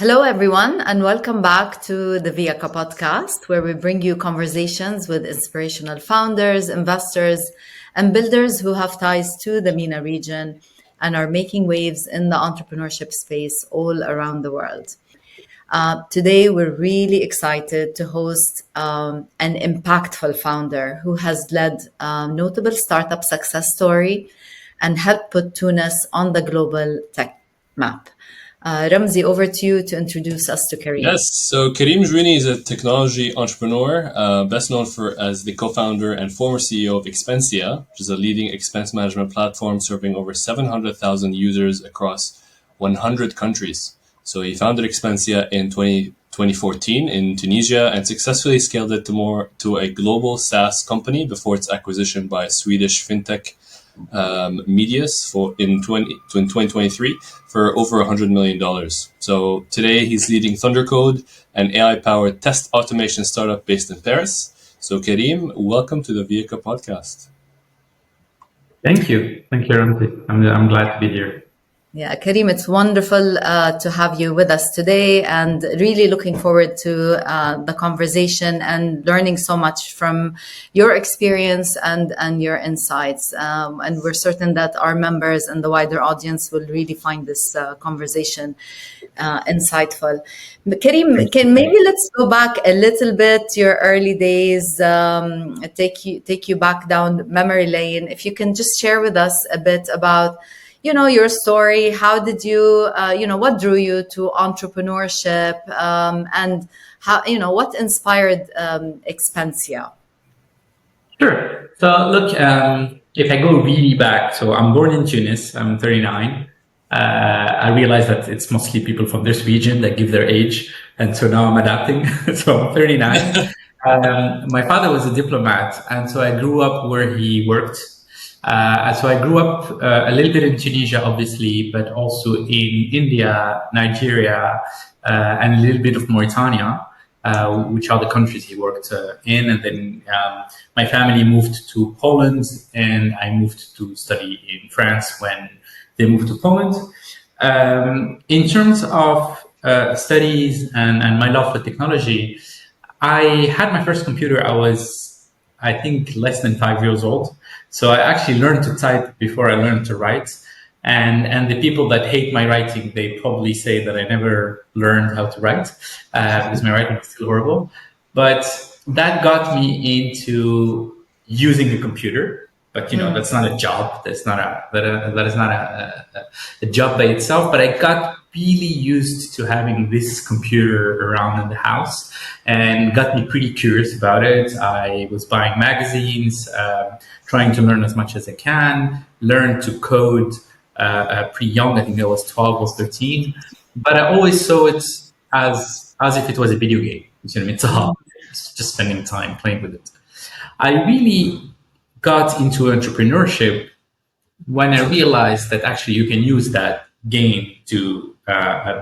Hello, everyone, and welcome back to the Viaka Podcast, where we bring you conversations with inspirational founders, investors, and builders who have ties to the MENA region and are making waves in the entrepreneurship space all around the world. Today, we're really excited to host an impactful founder who has led a notable startup success story and helped put Tunis on the global tech map. Ramzi, over to you to introduce us to Karim. Yes, so Karim Jouini is a technology entrepreneur, best known as the co-founder and former CEO of Expensya, which is a leading expense management platform serving over 700,000 users across 100 countries. So he founded Expensya in 2014 in Tunisia and successfully scaled it to a global SaaS company before its acquisition by Swedish fintech Medius in 2023 for over $100 million. So today he's leading Thundercode, an AI-powered test automation startup based in Paris. So Karim, welcome to the Viaka Podcast. Thank you, Ramzi. I'm glad to be here. Yeah, Karim, it's wonderful to have you with us today and really looking forward to the conversation and learning so much from your experience and your insights. And we're certain that our members and the wider audience will really find this conversation insightful. Karim, let's go back a little bit, your early days, take you back down memory lane. If you can just share with us a bit about your story. How did you, what drew you to entrepreneurship, and how, what inspired Expensya? Sure. So look, if I go really back, so I'm born in Tunis. I'm 39. I realize that it's mostly people from this region that give their age, and so now I'm adapting. So I'm 39. My father was a diplomat, and so I grew up where he worked. So I grew up a little bit in Tunisia, obviously, but also in India, Nigeria, and a little bit of Mauritania, which are the countries he worked in. And then my family moved to Poland, and I moved to study in France when they moved to Poland. In terms of studies and my love for technology, I had my first computer. I was, I think, less than 5 years old. So I actually learned to type before I learned to write. And the people that hate my writing, they probably say that I never learned how to write because my writing is still horrible. But that got me into using a computer. But, that's not a job. That is not a job by itself. But I got really used to having this computer around in the house and got me pretty curious about it. I was buying magazines, trying to learn as much as I can, learn to code pretty young. I think I was 12 or 13. But I always saw it as if it was a video game. It's a hobby. It's just spending time playing with it. I really got into entrepreneurship when I realized that actually you can use that game to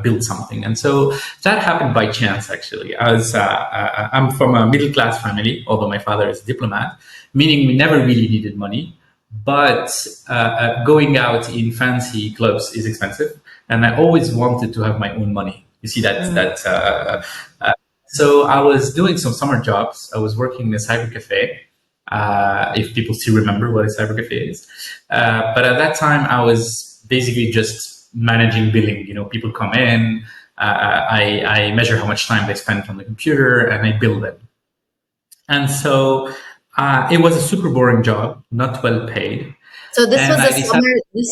build something. And so that happened by chance, actually. As I'm from a middle-class family, although my father is a diplomat, meaning we never really needed money. But going out in fancy clubs is expensive. And I always wanted to have my own money. You see so I was doing some summer jobs. I was working in a cyber cafe. If people still remember what a cyber cafe is. But at that time, I was basically just managing billing. People come in, I measure how much time they spend on the computer, and I bill them. And so it was a super boring job, not well paid. So this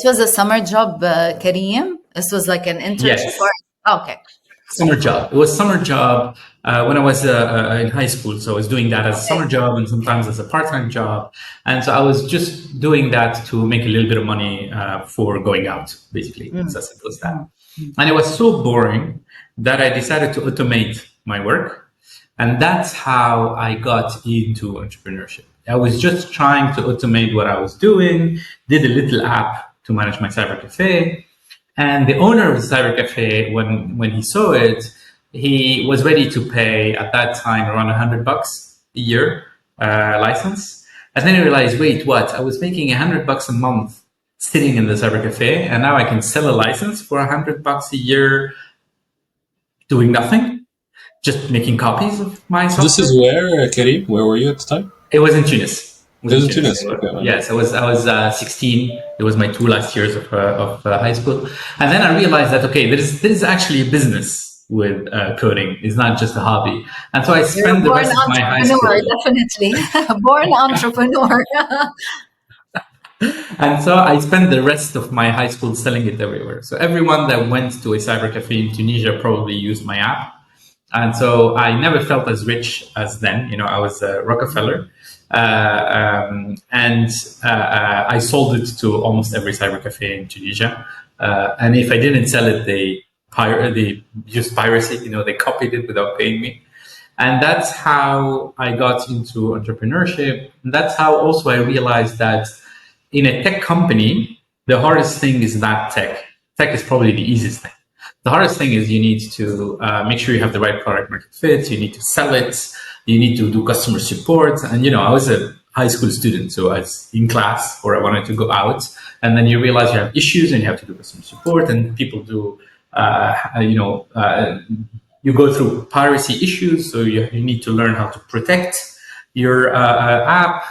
was a summer job, Karim? This was like an internship? Yes. Okay. Summer job. It was summer job when I was in high school. So I was doing that as a summer job and sometimes as a part-time job. And so I was just doing that to make a little bit of money for going out, basically. It's as simple as that. And it was so boring that I decided to automate my work. And that's how I got into entrepreneurship. I was just trying to automate what I was doing, did a little app to manage my cyber cafe. And the owner of the cyber cafe, when he saw it, he was ready to pay at that time around $100 a year license. And then he realized, wait, what? I was making $100 a month sitting in the cyber cafe, and now I can sell a license for $100 a year doing nothing, just making copies of my software. This is where, Karim, where were you at the time? It was in Tunis. It was in Tunis. Okay. Yes, I was 16. It was my 2 last years of high school, and then I realized that there is actually a business with coding. It's not just a hobby, and so I spent the rest of my high school. Definitely, born entrepreneur. And so I spent the rest of my high school selling it everywhere. So everyone that went to a cyber cafe in Tunisia probably used my app. And so I never felt as rich as then. You know, I was a Rockefeller. I sold it to almost every cyber cafe in Tunisia. And if I didn't sell it, they used piracy. You know, they copied it without paying me. And that's how I got into entrepreneurship. And that's how also I realized that in a tech company, the hardest thing is not tech. Tech is probably the easiest thing. The hardest thing is you need to make sure you have the right product market fit. You need to sell it. You need to do customer support. And, you know, I was a high school student, so I was in class or I wanted to go out. And then you realize you have issues and you have to do customer support, and people do, you go through piracy issues. So you need to learn how to protect your app.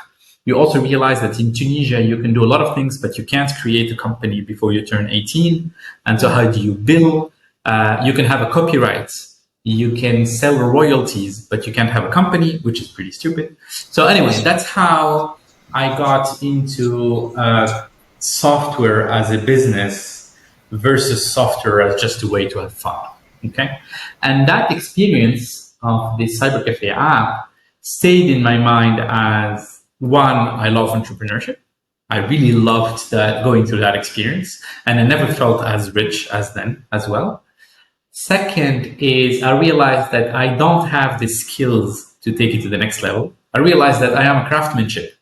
You also realize that in Tunisia, you can do a lot of things, but you can't create a company before you turn 18. And so how do you bill? You can have a copyright. You can sell royalties, but you can't have a company, which is pretty stupid. So anyway, that's how I got into software as a business versus software as just a way to have fun. Okay. And that experience of the Cyber Cafe app stayed in my mind as, one, I love entrepreneurship. I really loved going through that experience, and I never felt as rich as then as well. Second is I realized that I don't have the skills to take it to the next level. I realized that I am a craftsmanship,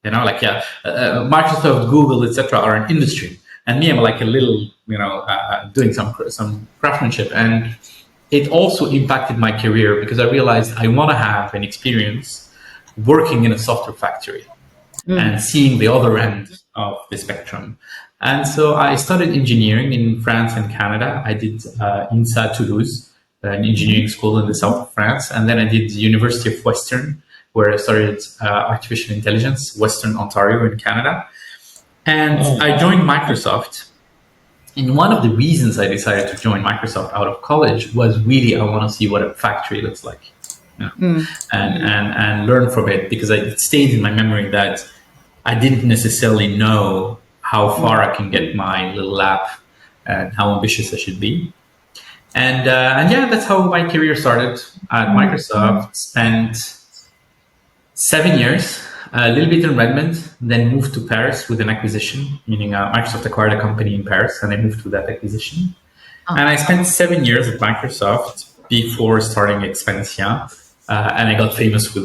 you know, like Microsoft, Google, etc. are an industry, and me, I'm like a little, doing some craftsmanship, and it also impacted my career because I realized I want to have an experience working in a software factory and seeing the other end of the spectrum. And so I studied engineering in France and Canada. I did INSA Toulouse, an engineering school in the south of France. And then I did the University of Western, where I studied artificial intelligence, Western Ontario in Canada. And I joined Microsoft. And one of the reasons I decided to join Microsoft out of college was really I want to see what a factory looks like. And learn from it, because it stayed in my memory that I didn't necessarily know how far I can get my little app and how ambitious I should be. And yeah, that's how my career started at Microsoft. Spent 7 years, a little bit in Redmond, then moved to Paris with an acquisition, meaning Microsoft acquired a company in Paris and I moved to that acquisition. And I spent 7 years at Microsoft before starting Expensya. And I got famous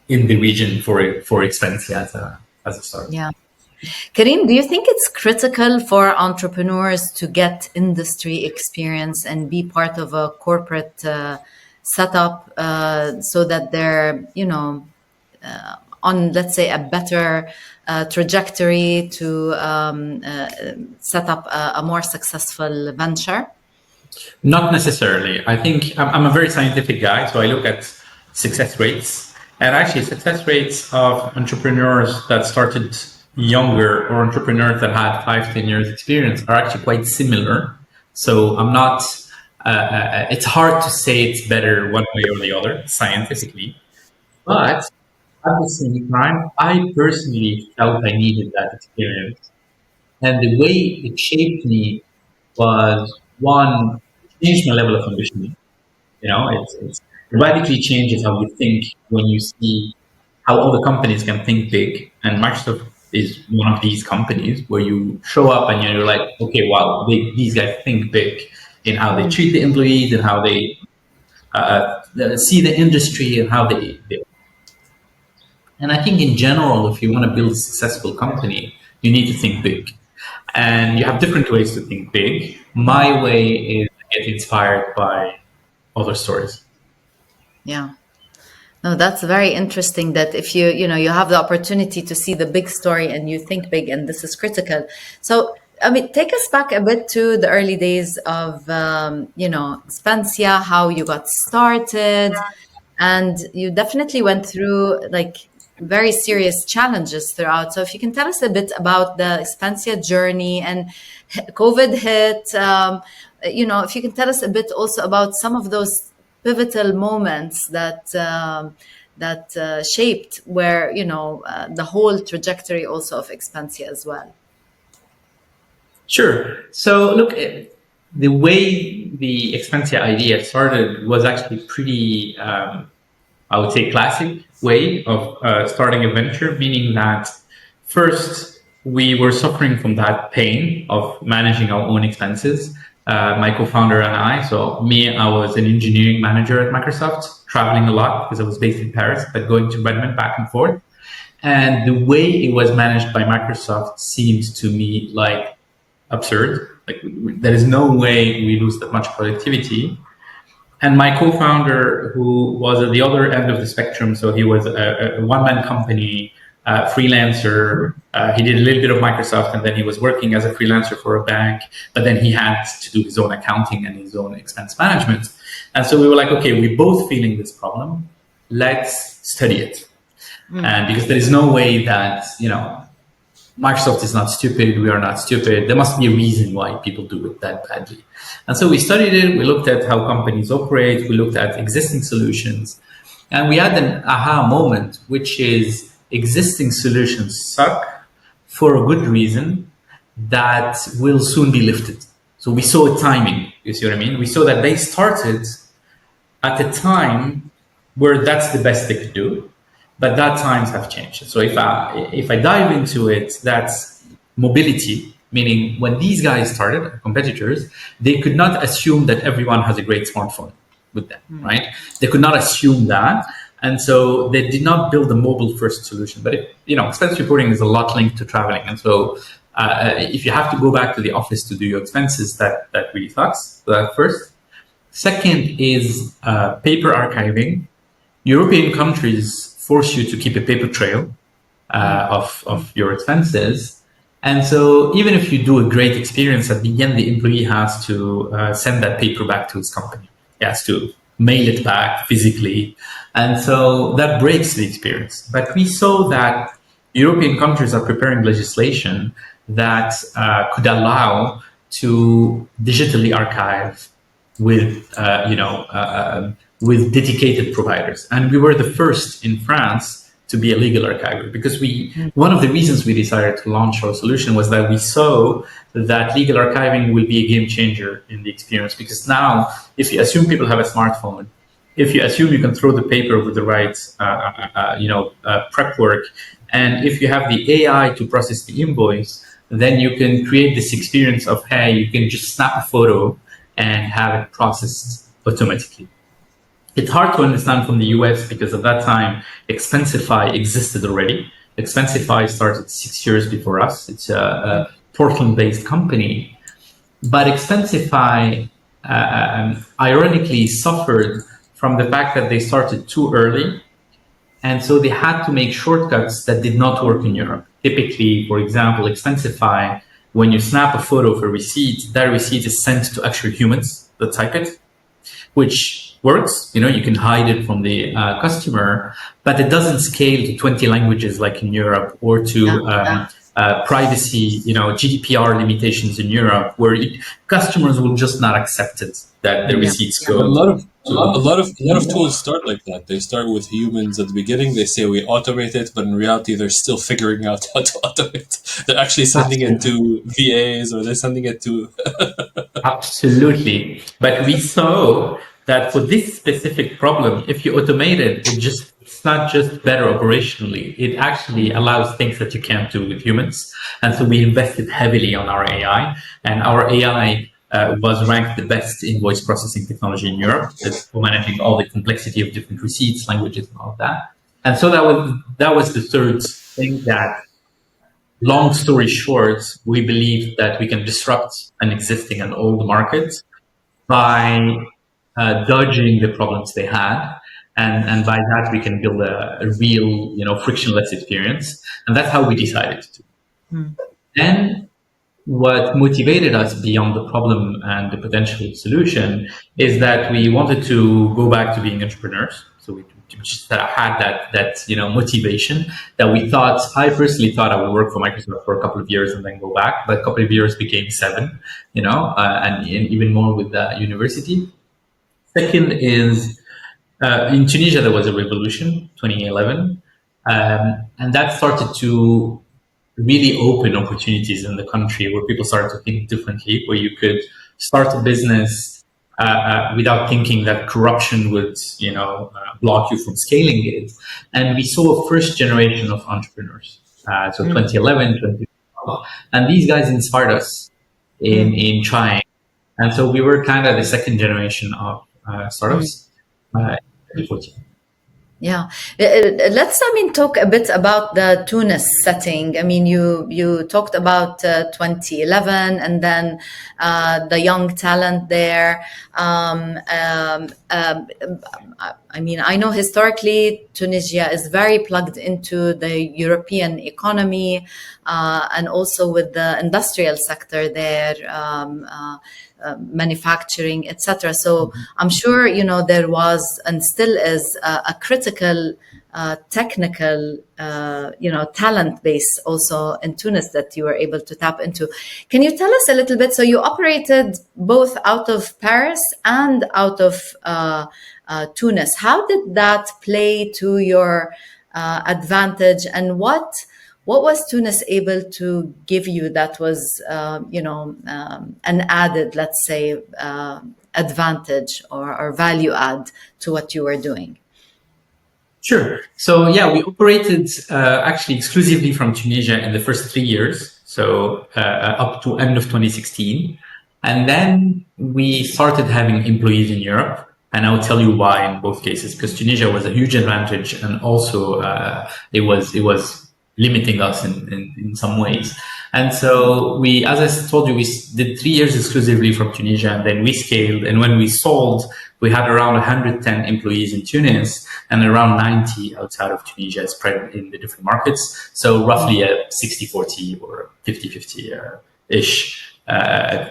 in the region for Expensya as a startup. Yeah. Karim, do you think it's critical for entrepreneurs to get industry experience and be part of a corporate setup so that they're, on, let's say, a better trajectory to set up a more successful venture? Not necessarily. I think I'm a very scientific guy, so I look at success rates, and actually success rates of entrepreneurs that started younger or entrepreneurs that had 5-10 years experience are actually quite similar. So I'm not, it's hard to say it's better one way or the other scientifically, but at the same time, I personally felt I needed that experience. And the way it shaped me was, one, it changed my level of ambition. It radically changes how you think when you see how other companies can think big. And Microsoft is one of these companies where you show up and you're like, okay, wow, these guys think big in how they treat the employees and how they see the industry and how they. And I think in general, if you want to build a successful company, you need to think big. And you have different ways to think big. My way is to get inspired by other stories. Yeah. No, that's very interesting that if you have the opportunity to see the big story and you think big, and this is critical. So I mean, take us back a bit to the early days of, Expensya, how you got started, and you definitely went through like very serious challenges throughout. So if you can tell us a bit about the Expensya journey and COVID hit, if you can tell us a bit also about some of those pivotal moments that shaped where, the whole trajectory also of Expensya as well. Sure. So look, the way the Expensya idea started was actually pretty, I would say, classic way of starting a venture, meaning that first we were suffering from that pain of managing our own expenses. My co-founder and I, so me, I was an engineering manager at Microsoft, traveling a lot because I was based in Paris, but going to Redmond back and forth. And the way it was managed by Microsoft seems to me like absurd. Like there is no way we lose that much productivity. And my co-founder, who was at the other end of the spectrum, so he was a one-man company, freelancer. He did a little bit of Microsoft, and then he was working as a freelancer for a bank. But then he had to do his own accounting and his own expense management. And so we were like, okay, we're both feeling this problem. Let's study it. And because there is no way that, Microsoft is not stupid. We are not stupid. There must be a reason why people do it that badly. And so we studied it. We looked at how companies operate. We looked at existing solutions. And we had an aha moment, which is existing solutions suck for a good reason that will soon be lifted. So we saw a timing. You see what I mean? We saw that they started at a time where that's the best they could do. But that times have changed. So if I dive into it, that's mobility, meaning when these guys started, our competitors, they could not assume that everyone has a great smartphone with them, right? They could not assume that. And so they did not build a mobile first solution. But expense reporting is a lot linked to traveling. And so if you have to go back to the office to do your expenses, that really sucks. So that first. Second is paper archiving. European countries force you to keep a paper trail of your expenses. And so even if you do a great experience, at the end, the employee has to send that paper back to his company. He has to mail it back physically. And so that breaks the experience. But we saw that European countries are preparing legislation that could allow to digitally archive with dedicated providers. And we were the first in France to be a legal archiver because one of the reasons we decided to launch our solution was that we saw that legal archiving will be a game changer in the experience. Because now, if you assume people have a smartphone, if you assume you can throw the paper with the right, prep work, and if you have the AI to process the invoice, then you can create this experience of, hey, you can just snap a photo and have it processed automatically. It's hard to understand from the US because at that time, Expensify existed already. Expensify started 6 years before us. It's a Portland-based company. But Expensify, ironically, suffered from the fact that they started too early. And so they had to make shortcuts that did not work in Europe. Typically, for example, Expensify, when you snap a photo of a receipt, that receipt is sent to actual humans that type it, which works. You can hide it from the customer, but it doesn't scale to 20 languages like in Europe, or to privacy, GDPR limitations in Europe, where customers will just not accept it that the receipts go. A lot of tools start like that. They start with humans at the beginning. They say we automate it, but in reality, they're still figuring out how to automate. They're actually sending it to VAs, or they're sending it to. Absolutely, but we saw that for this specific problem, if you automate it, it's not just better operationally. It actually allows things that you can't do with humans. And so we invested heavily on our AI, and our AI was ranked the best invoice processing technology in Europe for managing all the complexity of different receipts, languages, and all of that. And so that was the third thing. That, long story short, we believe that we can disrupt an existing and old market by dodging the problems they had. And by that, we can build a real, frictionless experience. And that's how we decided to. Then what motivated us beyond the problem and the potential solution is that we wanted to go back to being entrepreneurs. So we just had that motivation that we thought. I personally thought I would work for Microsoft for a couple of years and then go back, but a couple of years became 7, and even more with the university. Second is in Tunisia there was a revolution, 2011, and that started to really open opportunities in the country where people started to think differently, where you could start a business without thinking that corruption would, block you from scaling it. And we saw a first generation of entrepreneurs. So 2011, 2012. And these guys inspired us in trying. And so we were kind of the second generation of startups in 2014. Yeah, let's talk a bit about the Tunis setting. I mean, you talked about 2011 and then the young talent there. I mean, I know historically Tunisia is very plugged into the European economy and also with the industrial sector there. Manufacturing, etc. So I'm sure there was and still is a critical technical talent base also in Tunis that you were able to tap into. Can you tell us a little bit? So you operated both out of Paris and out of Tunis. How did that play to your advantage, and what was Tunis able to give you that was, an added, let's say, advantage or value add to what you were doing? Sure. So yeah, we operated actually exclusively from Tunisia in the first 3 years, so up to end of 2016. And then we started having employees in Europe. And I will tell you why in both cases, because Tunisia was a huge advantage, and also it was limiting us in some ways. And so we, as I told you, we did 3 years exclusively from Tunisia, and then we scaled. And when we sold, we had around 110 employees in Tunis and around 90 outside of Tunisia, spread in the different markets. So roughly a 60-40 or 50-50-ish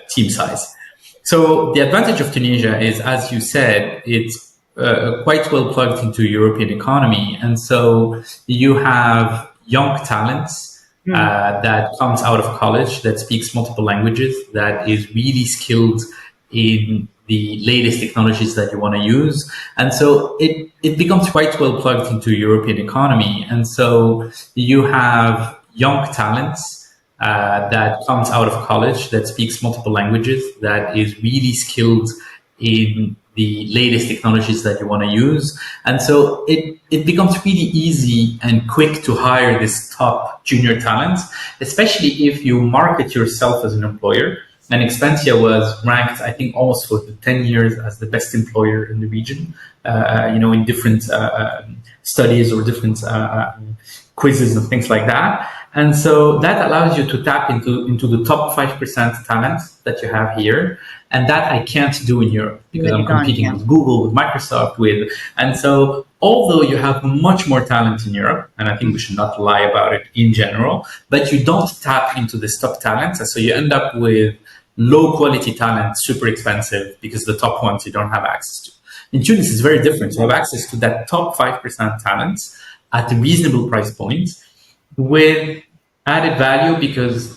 team size. So the advantage of Tunisia is, as you said, it's quite well plugged into European economy. And so you have young talents that comes out of college, that speaks multiple languages, that is really skilled in the latest technologies that you want to use. And so it becomes quite well plugged into European economy. And so you have young talents that comes out of college, that speaks multiple languages, that is really skilled in the latest technologies that you want to use. And so it becomes really easy and quick to hire this top junior talent, especially if you market yourself as an employer. And Expensya was ranked, I think, almost for the 10 years as the best employer in the region, in different studies or different quizzes and things like that. And so that allows you to tap into the top 5% talent that you have here. And that I can't do in Europe because I'm competing with Google, with Microsoft, and so although you have much more talent in Europe, and I think we should not lie about it in general, but you don't tap into this top talent. And so you end up with low quality talent, super expensive, because the top ones you don't have access to. In Tunis, it's very different. You have access to that top 5% talent at a reasonable price point with added value, because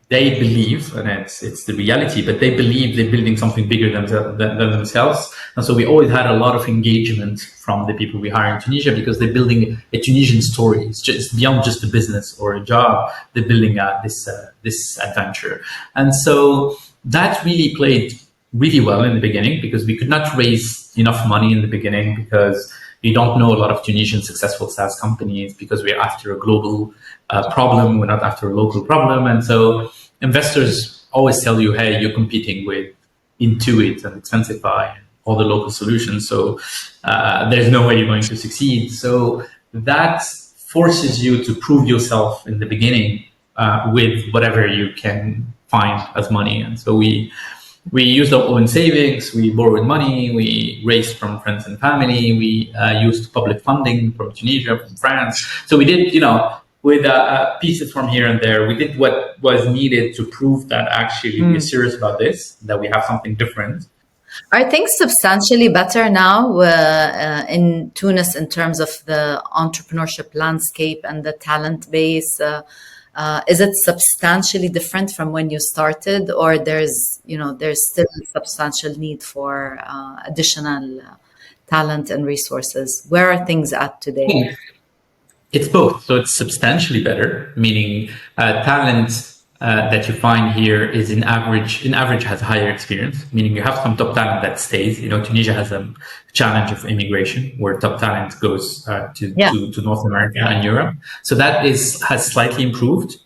they believe, and it's the reality, but they believe they're building something bigger than themselves. And so we always had a lot of engagement from the people we hire in Tunisia, because they're building a Tunisian story. It's just beyond just a business or a job. They're building this adventure. And so that really played really well in the beginning, because we could not raise enough money in the beginning, because we don't know a lot of Tunisian successful SaaS companies, because we're after a global problem. We're not after a local problem. And so investors always tell you, hey, you're competing with Intuit and Expensify and all the local solutions. So there's no way you're going to succeed. So that forces you to prove yourself in the beginning with whatever you can find as money. And so we used our own savings, we borrowed money, we raised from friends and family, we used public funding from Tunisia, from France. So we did, with pieces from here and there. We did what was needed to prove that actually we're serious about this, that we have something different. Are things substantially better now in Tunis in terms of the entrepreneurship landscape and the talent base? Is it substantially different from when you started, or there's still substantial need for additional talent and resources? Where are things at today? It's both. So it's substantially better, meaning talent that you find here is in average has higher experience, meaning you have some top talent that stays. Tunisia has a challenge of immigration where top talent goes to North America and Europe. So that has slightly improved.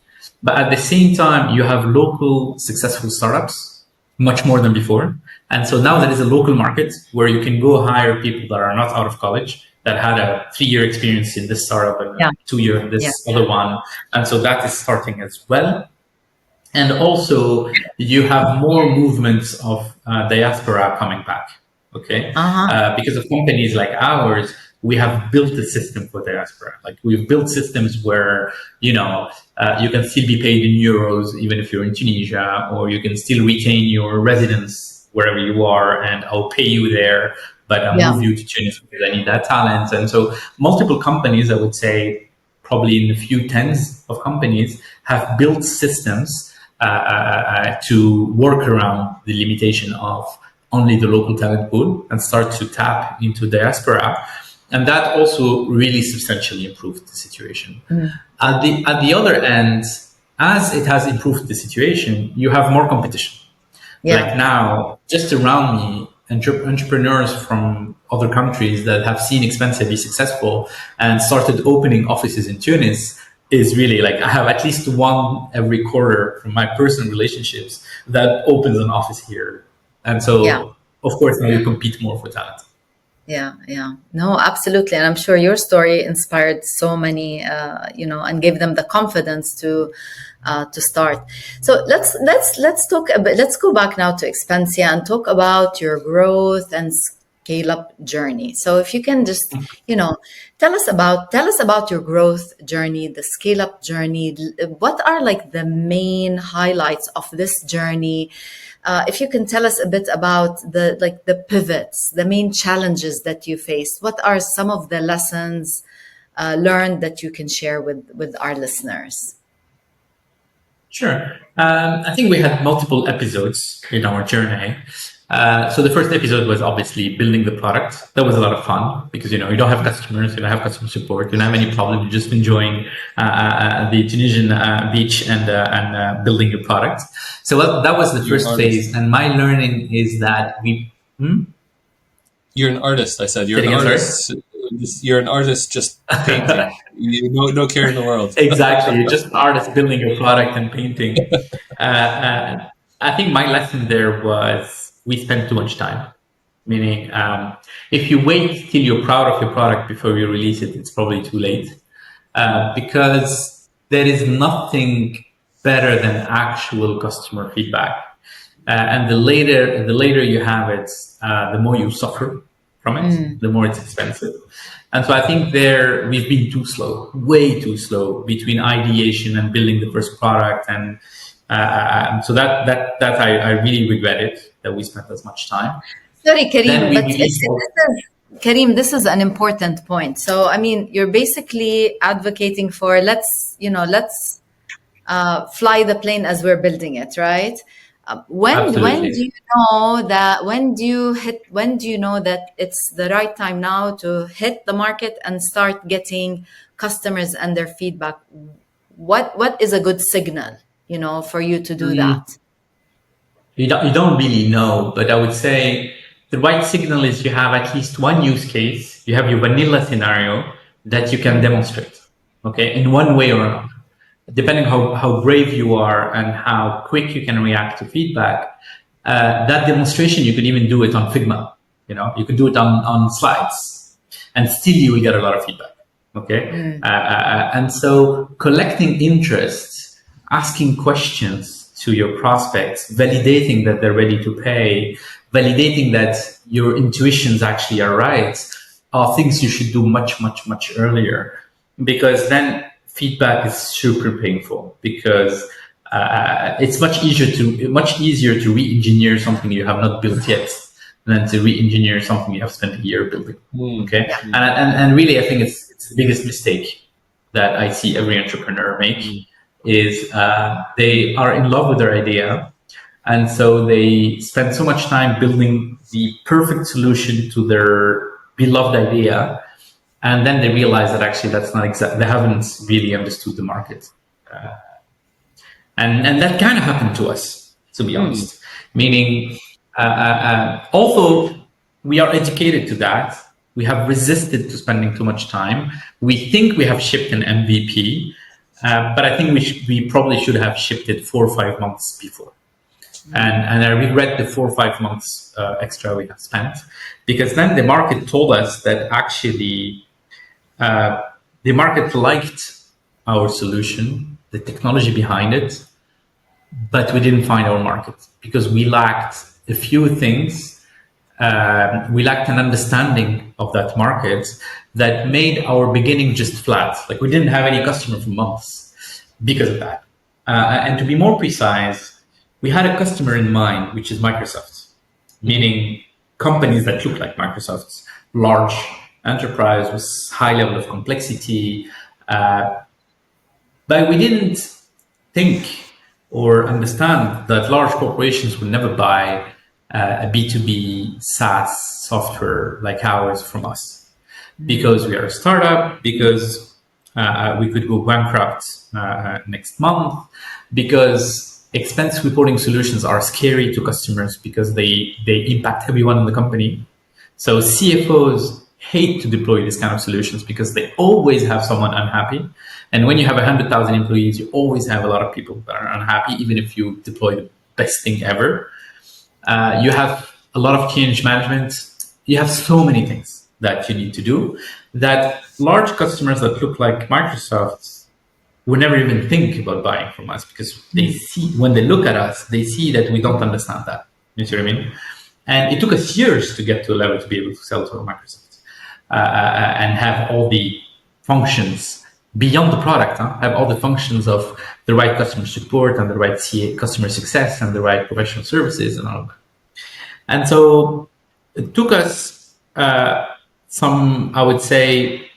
But at the same time, you have local successful startups, much more than before. And so now there is a local market where you can go hire people that are not out of college, that had a 3-year experience in this startup and 2-year in this other one. And so that is starting as well. And also you have more movements of diaspora coming back, okay? Because of companies like ours, we have built a system for diaspora. Like we've built systems where, you can still be paid in euros, even if you're in Tunisia, or you can still retain your residence wherever you are, and I'll pay you there, but I'll move you to Tunis because I need that talent. And so multiple companies, I would say probably in a few tens of companies, have built systems to work around the limitation of only the local talent pool and start to tap into diaspora. And that also really substantially improved the situation. At the other end, as it has improved the situation, you have more competition. Like now, just around me, entrepreneurs from other countries that have seen Expensya be successful and started opening offices in Tunis is really like, I have at least one every quarter from my personal relationships that opens an office here. And so, of course, now you compete more for talent. Yeah. No, absolutely. And I'm sure your story inspired so many, and gave them the confidence to start. So let's talk a bit. Let's go back now to Expensya and talk about your growth and scale up journey. So if you can just, tell us about your growth journey, the scale up journey. What are like the main highlights of this journey? If you can tell us a bit about the pivots, the main challenges that you faced. What are some of the lessons learned that you can share with our listeners? Sure. I think we had multiple episodes in our journey. So the first episode was obviously building the product. That was a lot of fun because, you don't have customers, you don't have customer support, you don't have any problem. You're just enjoying the Tunisian beach and building your product. So that was the first phase. And my learning is that You're an artist, I said. You're an artist. You're an artist just painting. No care in the world. Exactly. You're just an artist building your product and painting. I think my lesson there was we spend too much time. Meaning, if you wait till you're proud of your product before you release it, it's probably too late. Because there is nothing better than actual customer feedback. And the later you have it, the more you suffer from it, the more it's expensive. And so I think we've been too slow, way too slow between ideation and building the first product. And so that I really regret it that we spent as much time. Sorry, Karim, but Karim, this is an important point. So, I mean, you're basically advocating for let's fly the plane as we're building it, right? When do you know that it's the right time now to hit the market and start getting customers and their feedback? What is a good signal, for you to do that? You don't really know, but I would say the right signal is you have at least one use case. You have your vanilla scenario that you can demonstrate, okay, in one way or another. Depending how brave you are and how quick you can react to feedback, that demonstration, you could even do it on Figma. You could do it on slides and still you will get a lot of feedback. Okay. And so collecting interest, asking questions to your prospects, validating that they're ready to pay, validating that your intuitions actually are right, are things you should do much, much, much earlier. Because then feedback is super painful because it's much easier to re-engineer something you have not built yet than to re-engineer something you have spent a year building. Okay, and really, I think it's the biggest mistake that I see every entrepreneur make is they are in love with their idea, and so they spend so much time building the perfect solution to their beloved idea, and then they realize that actually that's not exact. They haven't really understood the market, and that kind of happened to us, to be honest. Meaning, although we are educated to that, we have resisted to spending too much time. We think we have shipped an MVP, but I think we probably should have shipped it 4 or 5 months before. And I regret the 4 or 5 months extra we have spent, because then the market told us that actually the market liked our solution, the technology behind it, but we didn't find our market because we lacked a few things. We lacked an understanding of that market that made our beginning just flat. Like we didn't have any customer for months because of that. And to be more precise, we had a customer in mind, which is Microsoft, meaning companies that look like Microsoft's, large enterprise with high level of complexity. But we didn't think or understand that large corporations would never buy a B2B SaaS software like ours from us, because we are a startup, because we could go bankrupt next month, because expense reporting solutions are scary to customers because they impact everyone in the company. So CFOs hate to deploy these kind of solutions because they always have someone unhappy. And when you have 100,000 employees, you always have a lot of people that are unhappy, even if you deploy the best thing ever. You have a lot of change management. You have so many things that you need to do that large customers that look like Microsoft would never even think about buying from us, because they see, when they look at us, they see that we don't understand that. You see what I mean? And it took us years to get to a level to be able to sell to Microsoft and have all the functions beyond the product, have all the functions of the right customer support and the right customer success and the right professional services and all of that. And so it took us I would say,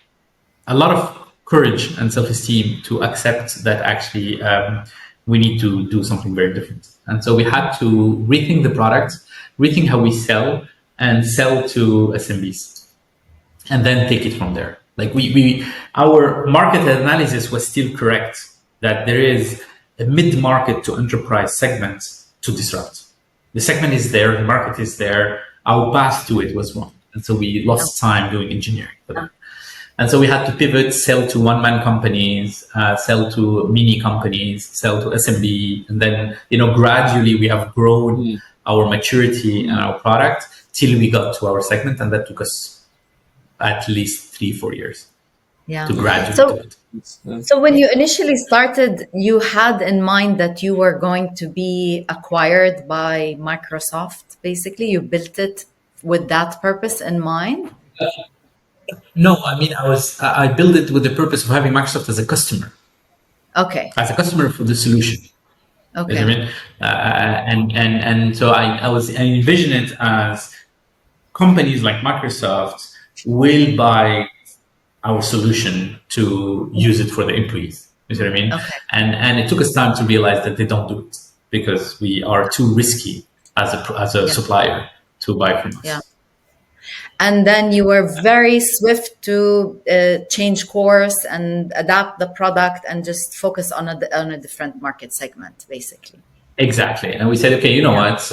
a lot of courage and self-esteem to accept that actually we need to do something very different. And so we had to rethink the product, rethink how we sell, and sell to SMBs, and then take it from there. Like our market analysis was still correct, that there is a mid-market to enterprise segment to disrupt. The segment is there, the market is there. Our path to it was wrong. And so we lost time doing engineering for that. And so we had to pivot, sell to one-man companies, sell to mini companies, sell to SMB. And then, gradually we have grown our maturity and our product till we got to our segment. And that took us at least 3-4 years to graduate to it. So when you initially started, you had in mind that you were going to be acquired by Microsoft. Basically, you built it with that purpose in mind? No, I mean, I built it with the purpose of having Microsoft as a customer. Okay. As a customer for the solution. Okay. You know what I mean? And so I envision it as companies like Microsoft will buy our solution to use it for the employees. You see what I mean? Okay. And it took us time to realize that they don't do it because we are too risky as a supplier to buy from us. Yeah. And then you were very swift to change course and adapt the product and just focus on a different market segment, basically. Exactly. And we said, okay, you know what?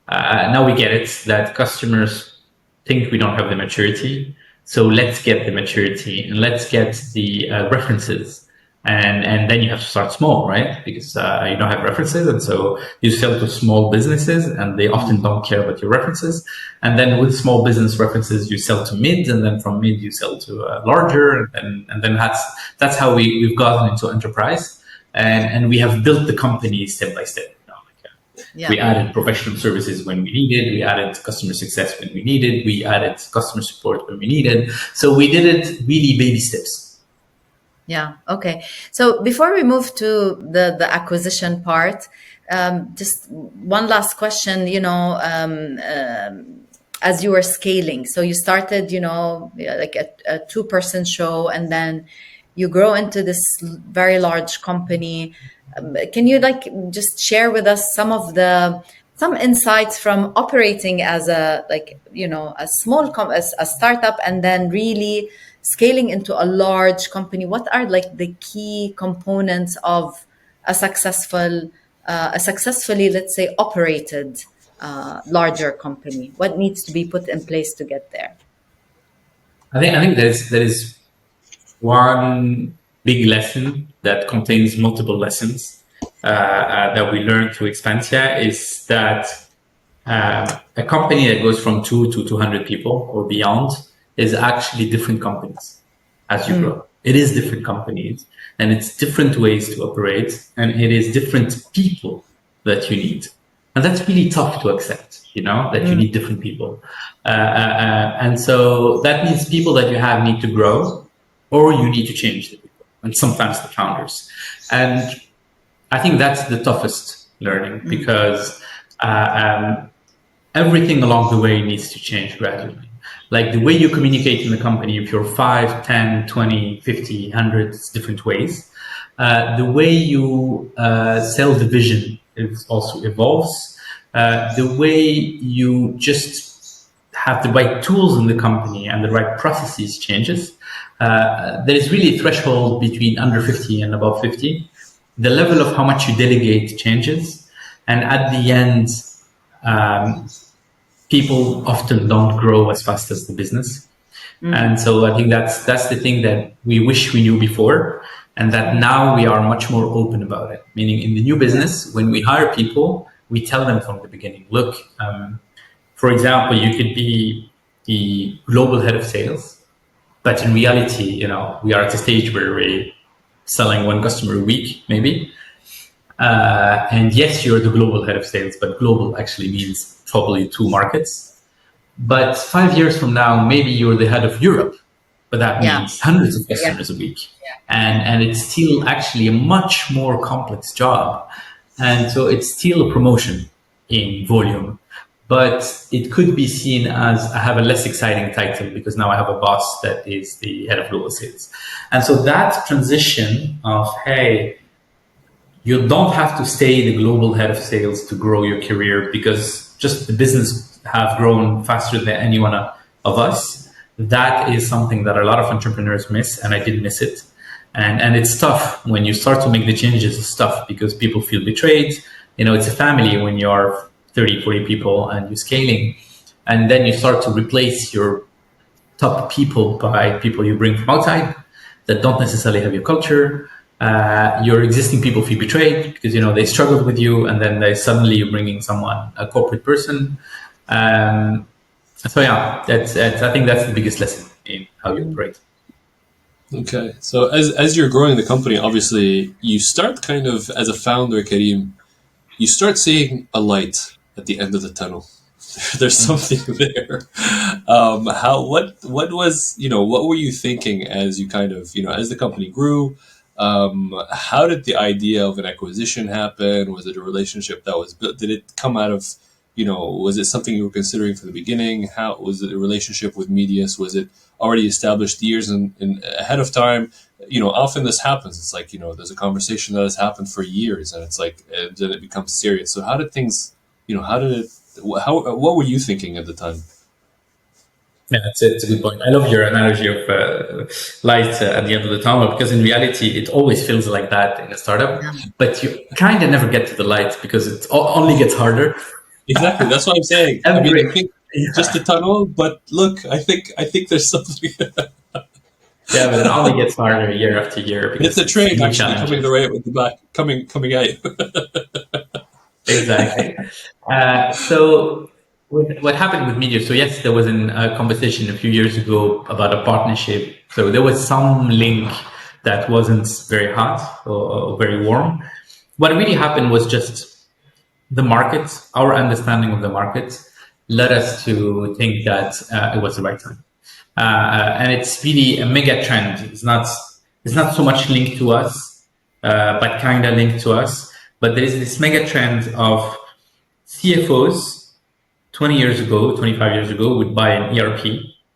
Now we get it that customers think we don't have the maturity. So let's get the maturity and let's get the references. And then you have to start small, right? Because you don't have references. And so you sell to small businesses and they often don't care about your references. And then with small business references, you sell to mid, and then from mid, you sell to larger. And then that's how we've gotten into enterprise. And we have built the company step by step. We added professional services when we needed. We added customer success when we needed. We added customer support when we needed. So we did it really baby steps. Yeah. Okay. So before we move to the acquisition part, just one last question. As you were scaling, so you started, yeah, like a two-person show, and then you grow into this very large company. Can you like just share with us some insights from operating as a like a small a startup, and then really scaling into a large company? What are like the key components of a successfully, let's say, operated larger company? What needs to be put in place to get there? I think there is one big lesson that contains multiple lessons that we learned through Expensia is that a company that goes from 200 people or beyond is actually different companies as you grow. It is different companies and it's different ways to operate and it is different people that you need. And that's really tough to accept, that you need different people. And so that means people that you have need to grow or you need to change the people and sometimes the founders. And I think that's the toughest learning because everything along the way needs to change gradually. Like the way you communicate in the company, if you're 5, 10, 20, 50, 100, it's different ways. The way you sell the vision is also evolves. The way you just have the right tools in the company and the right processes changes. There is really a threshold between under 50 and above 50. The level of how much you delegate changes. And at the end, people often don't grow as fast as the business. And so I think that's the thing that we wish we knew before, and that now we are much more open about it. Meaning in the new business, when we hire people, we tell them from the beginning, look, for example, you could be the global head of sales, but in reality, we are at a stage where we're selling one customer a week, maybe. And yes, you're the global head of sales, but global actually means probably 2 markets. But 5 years from now, maybe you're the head of Europe, but that means hundreds of customers a week. And it's still actually a much more complex job. And so it's still a promotion in volume, but it could be seen as I have a less exciting title because now I have a boss that is the head of global sales. And so that transition of, hey, you don't have to stay the global head of sales to grow your career because just the business have grown faster than any one of us. That is something that a lot of entrepreneurs miss, and I did miss it. And it's tough when you start to make the changes. It's tough because people feel betrayed. It's a family when you're 30, 40 people and you're scaling. And then you start to replace your top people by people you bring from outside that don't necessarily have your culture. Your existing people feel betrayed because they struggled with you, and then suddenly you're bringing someone, a corporate person. So yeah, I think that's the biggest lesson in how you operate. Okay, so as you're growing the company, obviously you start kind of as a founder, Karim, you start seeing a light at the end of the tunnel. There's something there. What were you thinking as you kind of, as the company grew? How did the idea of an acquisition happen? Was it a relationship that was built? Did it come out of, was it something you were considering from the beginning? How was it a relationship with Medius? Was it already established years in ahead of time? Often this happens. It's like, there's a conversation that has happened for years and it's like, and then it becomes serious. So how did things, what were you thinking at the time? Yeah, it's a good point. I love your analogy of light at the end of the tunnel, because in reality, it always feels like that in a startup, but you kind of never get to the light because it only gets harder. Exactly. That's what I'm saying. I think just a tunnel, but look, I think there's something. Yeah, but it only gets harder year after year. It's a train actually coming the right with the back, coming at you. Exactly. So what happened with Medius? So yes, there was a conversation a few years ago about a partnership. So there was some link that wasn't very hot or very warm. What really happened was just the market, our understanding of the market led us to think that it was the right time. And it's really a mega trend. It's not It's not so much linked to us, but kind of linked to us. But there is this mega trend of CFOs 20 years ago, 25 years ago would buy an ERP,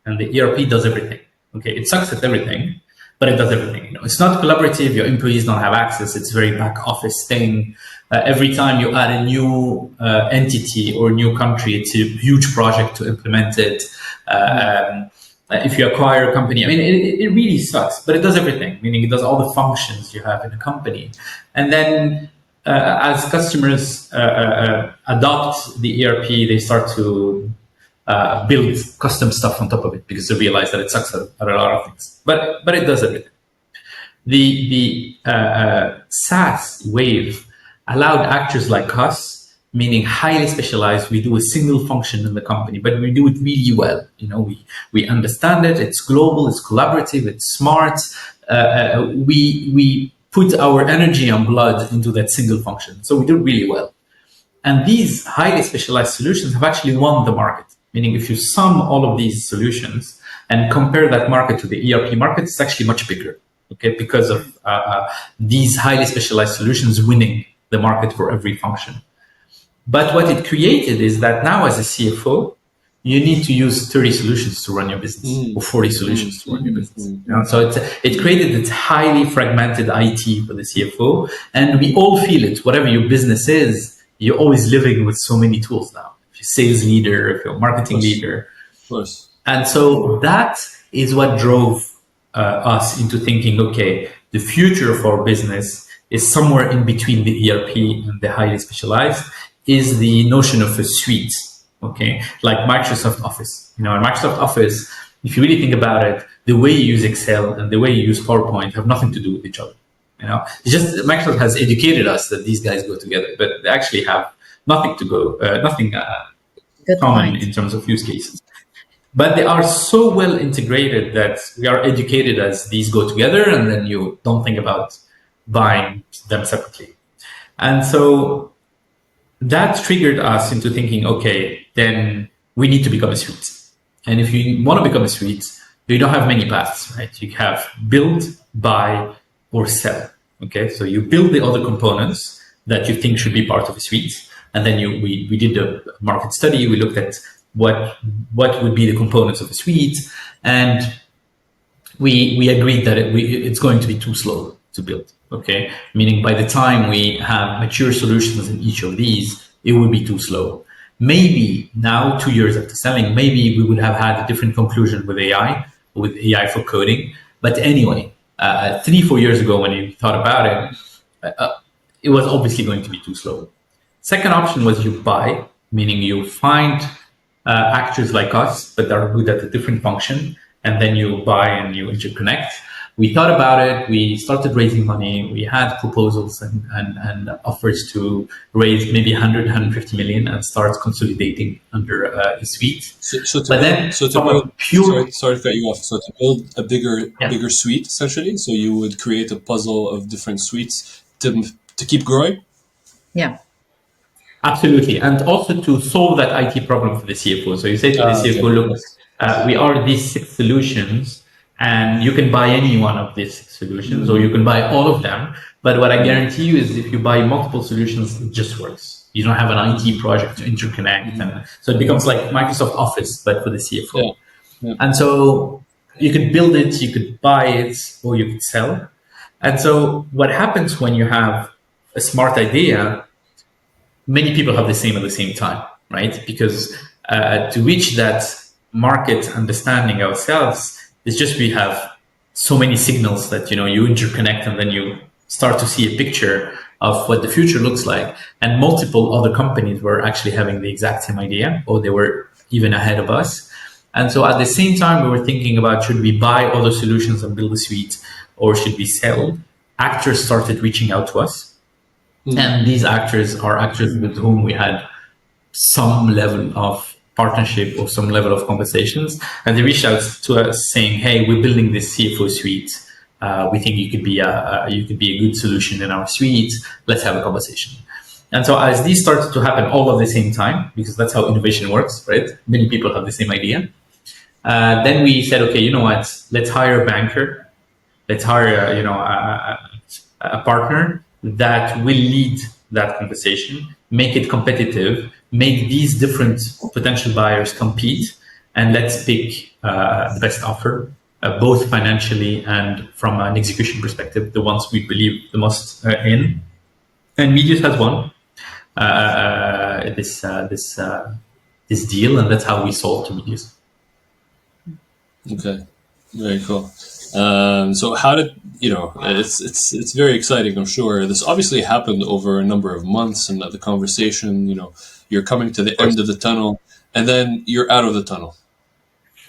and the ERP does everything. Okay, it sucks at everything, but it does everything. You know, it's not collaborative. Your employees don't have access. It's very back office thing. Every time you add a new entity or new country, it's a huge project to implement it. If you acquire a company, I mean, it really sucks, but it does everything, meaning it does all the functions you have in a company. And then as customers adopt the ERP, they start to build custom stuff on top of it because they realize that it sucks at a lot of things. But it does everything. The SaaS wave allowed actors like us, meaning highly specialized. We do a single function in the company, but we do it really well. You know, we understand it. It's global. It's collaborative. It's smart. We put our energy and blood into that single function, so we do it really well. And these highly specialized solutions have actually won the market. Meaning, if you sum all of these solutions and compare that market to the ERP market, it's actually much bigger. Okay, because of these highly specialized solutions winning the market for every function. But what it created is that now, as a CFO, you need to use 30 solutions to run your business or 40 solutions to run your business. You know? So it created this highly fragmented IT for the CFO, and we all feel it. Whatever your business is, you're always living with so many tools now. If you're a sales leader, if you're a marketing leader. Of course. And so that is what drove us into thinking, okay, the future of our business is somewhere in between the ERP and the highly specialized, is the notion of a suite, okay? Like Microsoft Office. You know, in Microsoft Office, if you really think about it, the way you use Excel and the way you use PowerPoint have nothing to do with each other. You know, it's just Microsoft has educated us that these guys go together, but they actually have nothing common in terms of use cases. But they are so well integrated that we are educated as these go together, and then you don't think about buying them separately. And so that triggered us into thinking, okay, then we need to become a suite. And if you want to become a suite, you don't have many paths, right? You have build, buy, or sell. Okay, so you build the other components that you think should be part of a suite, and then we did a market study. We looked at what would be the components of a suite, and we agreed that it's going to be too slow to build. Okay, meaning by the time we have mature solutions in each of these, it would be too slow. Maybe now, 2 years after selling, maybe we would have had a different conclusion with AI for coding. But anyway, 3-4 years ago, when you thought about it, it was obviously going to be too slow. Second option was you buy, meaning you find actors like us that are good at a different function, and then you buy and you interconnect. We thought about it. We started raising money. We had proposals and offers to raise maybe 100, 150 million and start consolidating under a suite. Sorry to cut you off. So to build a bigger suite, essentially, so you would create a puzzle of different suites to keep growing? Yeah. Absolutely. And also to solve that IT problem for the CFO. So you say to the CFO, look, we are these 6 solutions, and you can buy any one of these 6 solutions, or you can buy all of them. But what I guarantee you is if you buy multiple solutions, it just works. You don't have an IT project to interconnect. And so it becomes like Microsoft Office, but for the CFO. Yeah. And so you could build it, you could buy it, or you could sell. And so what happens when you have a smart idea, many people have the same at the same time, right? Because to reach that market understanding ourselves, it's just we have so many signals that, you know, you interconnect and then you start to see a picture of what the future looks like. And multiple other companies were actually having the exact same idea, or they were even ahead of us. And so at the same time, we were thinking about, should we buy other solutions and build a suite, or should we sell? Actors started reaching out to us. And these actors are actors with whom we had some level of partnership or some level of conversations. And they reached out to us saying, hey, we're building this CFO suite. We think you could be a good solution in our suite. Let's have a conversation. And so as these started to happen all at the same time, because that's how innovation works, right? Many people have the same idea. Then we said, okay, you know what? Let's hire a banker Let's hire, a partner that will lead that conversation, make it competitive, make these different potential buyers compete, and let's pick the best offer, both financially and from an execution perspective, the ones we believe the most in. And Medius has won this deal, and that's how we sold to Medius. Okay, very cool. So how did it's very exciting, I'm sure. This obviously happened over a number of months, and the conversation, you're coming to the end of the tunnel, and then you're out of the tunnel.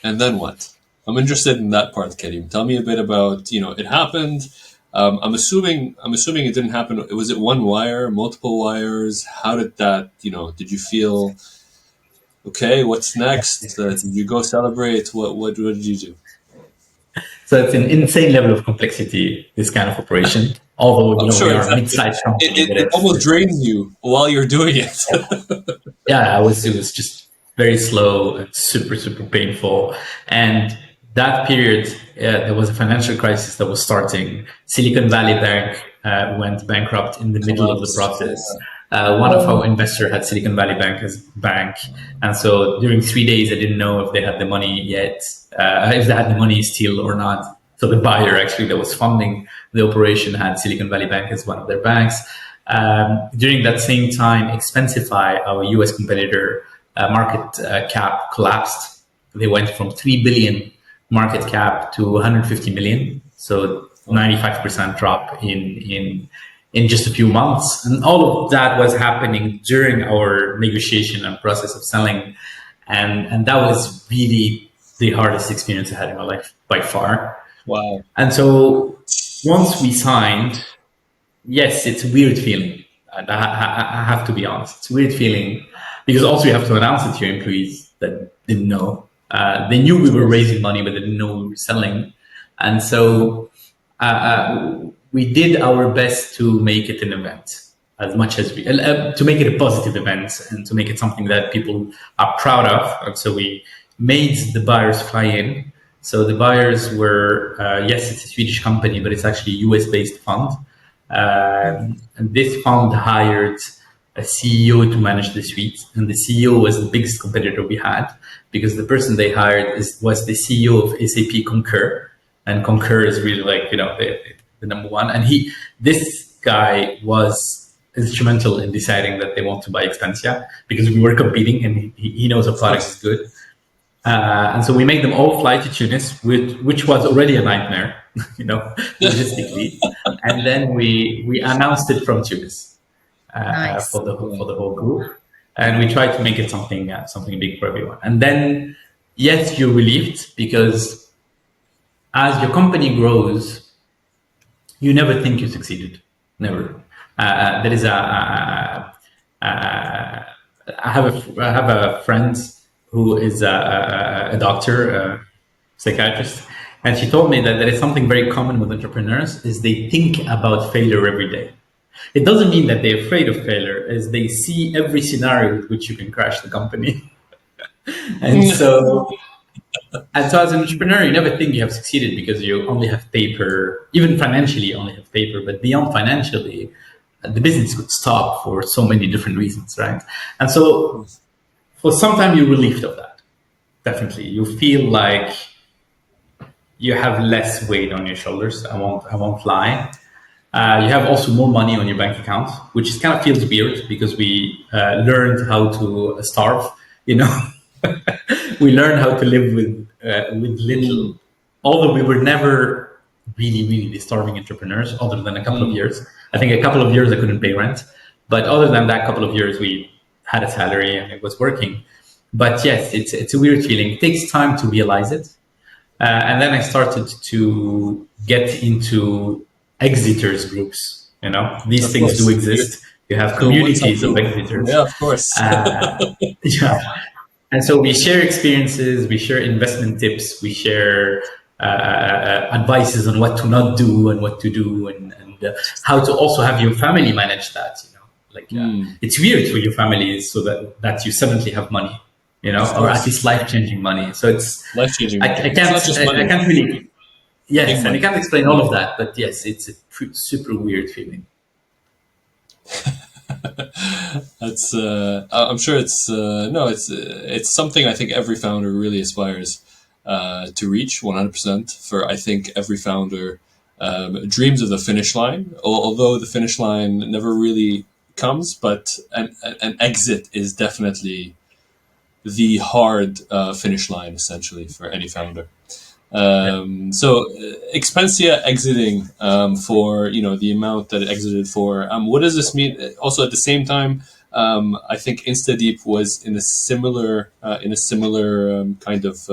And then what? I'm interested in that part, Karim. Tell me a bit about, it happened. I'm assuming it didn't happen. Was it one wire, multiple wires? How did that, did you feel, okay, what's next? Did you go celebrate? What did you do? So it's an insane level of complexity, this kind of operation. Although we are a mid-sized company. It almost drains you while you're doing it. Yeah, it was just very slow and super, super painful. And that period, there was a financial crisis that was starting. Silicon Valley Bank went bankrupt in the middle of the process. One of our investors had Silicon Valley Bank as bank. And so during 3 days, I didn't know if they had the money yet, if they had the money still or not. So the buyer actually that was funding the operation had Silicon Valley Bank as one of their banks. During that same time, Expensify, our US competitor, market cap collapsed. They went from 3 billion market cap to 150 million. So 95% drop in just a few months. And all of that was happening during our negotiation and process of selling. And that was really the hardest experience I had in my life by far. Wow. And so once we signed, yes, it's a weird feeling. I have to be honest. It's a weird feeling because also you have to announce it to your employees that didn't know. They knew we were raising money, but they didn't know we were selling. And so we did our best to make it an event as much as we, to make it a positive event and to make it something that people are proud of. And so we made the buyers fly in. So the buyers were, yes, it's a Swedish company, but it's actually a US-based fund. And this fund hired a CEO to manage the suite. And the CEO was the biggest competitor we had because the person they hired was the CEO of SAP Concur. And Concur is really like, the number one. And this guy was instrumental in deciding that they want to buy Expensya because we were competing and he knows our product is good. And so we made them all fly to Tunis, which was already a nightmare, logistically. And then we announced it from Tunis Nice. for the whole group, and we tried to make it something big for everyone. And then, yes, you're relieved because as your company grows, you never think you succeeded. Never. There is I have a friend who is a doctor, a psychiatrist, and she told me that there is something very common with entrepreneurs is they think about failure every day. It doesn't mean that they're afraid of failure, as they see every scenario with which you can crash the company. and so as an entrepreneur, you never think you have succeeded because you only have paper, even financially you only have paper, but beyond financially, the business could stop for so many different reasons, right? And so for some time, you're relieved of that. Definitely. You feel like you have less weight on your shoulders. I won't lie. You have also more money on your bank account, which kind of feels weird because we learned how to starve, We learned how to live with little, although we were never really the starving entrepreneurs other than a couple of years. I think a couple of years I couldn't pay rent, but other than that couple of years, we had a salary and it was working. But yes, it's a weird feeling. It takes time to realize it. And then I started to get into exiters groups. These things do exist. You have communities of exiters. Yeah, of course. Yeah. And so we share experiences, we share investment tips, we share advices on what to not do and what to do, and how to also have your family manage that. It's weird for your family so that you suddenly have money, or at least life-changing money. So it's life-changing. I can't really. Yes, and I can't explain all of that, but yes, it's a super weird feeling. That's I'm sure it's no, it's something I think every founder really aspires to reach 100%. For I think every founder dreams of the finish line, although the finish line never really comes, but an exit is definitely the hard finish line essentially for any founder. So Expensya exiting for the amount that it exited for. What does this mean? Also, at the same time, I think InstaDeep was in a similar kind of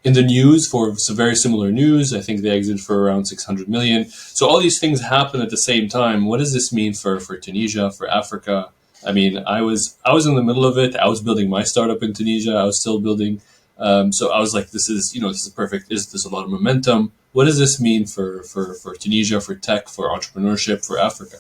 in the news for some very similar news. I think they exited for around 600 million. So all these things happen at the same time. What does this mean for Tunisia, for Africa? I mean, I was in the middle of it. I was building my startup in Tunisia. I was still building. So I was like, this is perfect. There's a lot of momentum. What does this mean for Tunisia, for tech, for entrepreneurship, for Africa?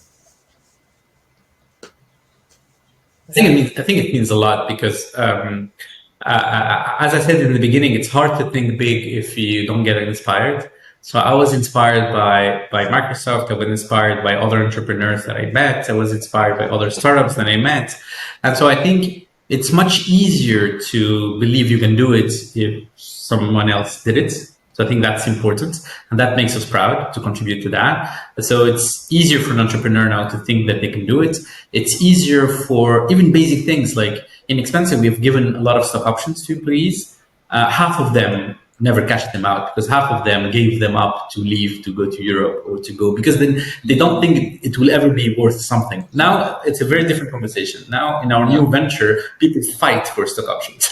I think it means a lot because, as I said in the beginning, it's hard to think big if you don't get inspired. So I was inspired by Microsoft. I was inspired by other entrepreneurs that I met. I was inspired by other startups that I met. And so I think it's much easier to believe you can do it if someone else did it. So I think that's important. And that makes us proud to contribute to that. So it's easier for an entrepreneur now to think that they can do it. It's easier for even basic things like in Expensya, we've given a lot of stock options to employees. Half of them never cashed them out because half of them gave them up to leave, to go to Europe or to go, because then they don't think it will ever be worth something. Now it's a very different conversation. Now in our new venture, people fight for stock options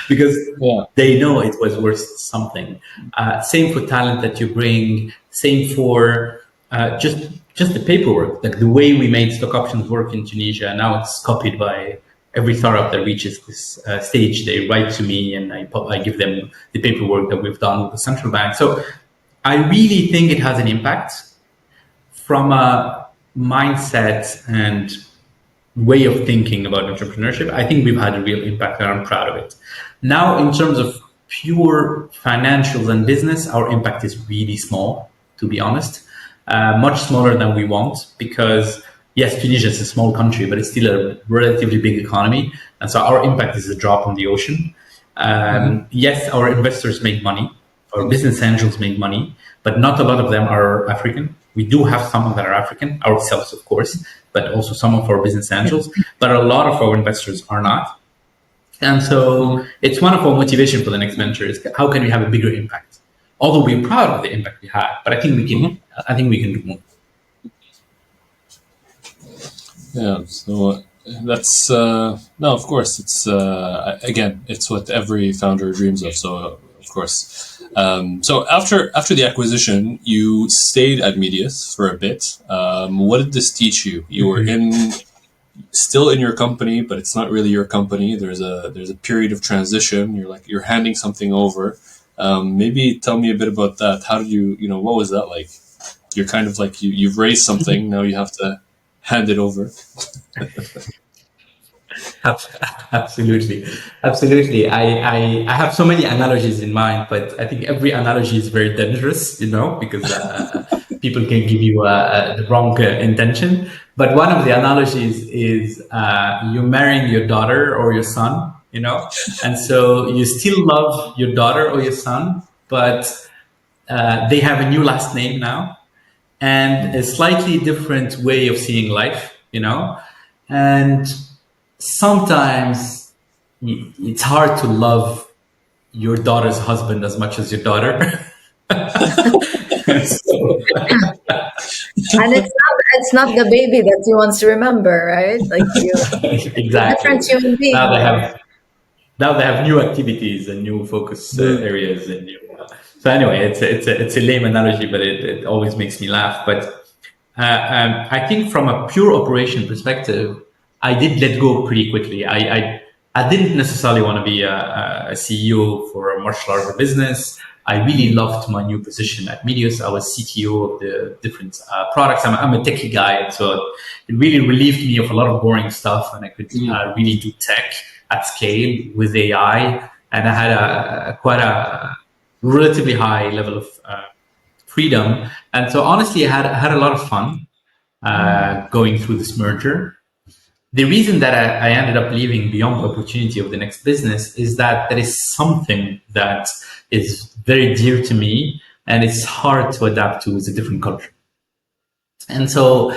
because they know it was worth something. Same for talent that you bring, same for just the paperwork, like the way we made stock options work in Tunisia. Now it's copied by every startup that reaches this stage. They write to me and I give them the paperwork that we've done with the central bank. So I really think it has an impact from a mindset and way of thinking about entrepreneurship. I think we've had a real impact and I'm proud of it. Now, in terms of pure financials and business, our impact is really small, to be honest, much smaller than we want because yes, Tunisia is a small country, but it's still a relatively big economy. And so our impact is a drop on the ocean. Yes, our investors make money, our business angels make money, but not a lot of them are African. We do have some that are African, ourselves, of course, but also some of our business angels, but a lot of our investors are not. And so it's one of our motivation for the next venture is how can we have a bigger impact? Although we're proud of the impact we had, but I think we can, do more. Yeah, so that's no, of course, it's again, it's what every founder dreams of. So of course, so after the acquisition, you stayed at Medius for a bit. What did this teach you? You were still in your company, but it's not really your company. There's a period of transition. You're handing something over. Maybe tell me a bit about that. How did you what was that like? You're kind of like you've raised something, now you have to hand it over. Absolutely. I have so many analogies in mind, but I think every analogy is very dangerous, because people can give you the wrong intention. But one of the analogies is you're marrying your daughter or your son, and so you still love your daughter or your son, but they have a new last name now and a slightly different way of seeing life, and sometimes it's hard to love your daughter's husband as much as your daughter. And it's not the baby that you want to remember, right? Like exactly. Different human being. Now they have new activities and new focus areas and new. So anyway, it's a lame analogy, but it always makes me laugh. But I think from a pure operation perspective, I did let go pretty quickly. I didn't necessarily want to be a CEO for a much larger business. I really loved my new position at Medius. I was CTO of the different products. I'm a techie guy, so it really relieved me of a lot of boring stuff, and I could really do tech at scale with AI. And I had quite a relatively high level of freedom. And so honestly, I had a lot of fun going through this merger. The reason that I ended up leaving beyond the opportunity of the next business is that there is something that is very dear to me and it's hard to adapt to as a different culture. And so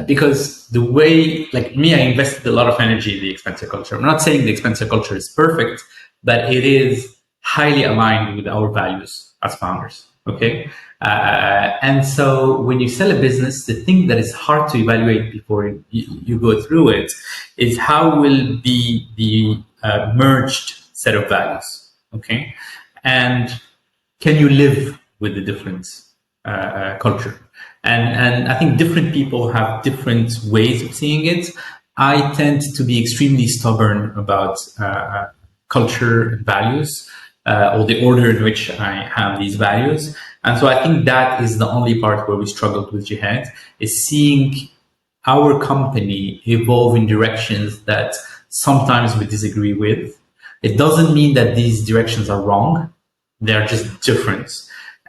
because the way, like me, I invested a lot of energy in the Expensya culture. I'm not saying the Expensya culture is perfect, but it is highly aligned with our values as founders. Okay. And so when you sell a business, the thing that is hard to evaluate before you go through it is how will be the merged set of values. Okay. And can you live with the different culture? And I think different people have different ways of seeing it. I tend to be extremely stubborn about culture and values, or the order in which I have these values. And so I think that is the only part where we struggled with Jihad, is seeing our company evolve in directions that sometimes we disagree with. It doesn't mean that these directions are wrong. They're just different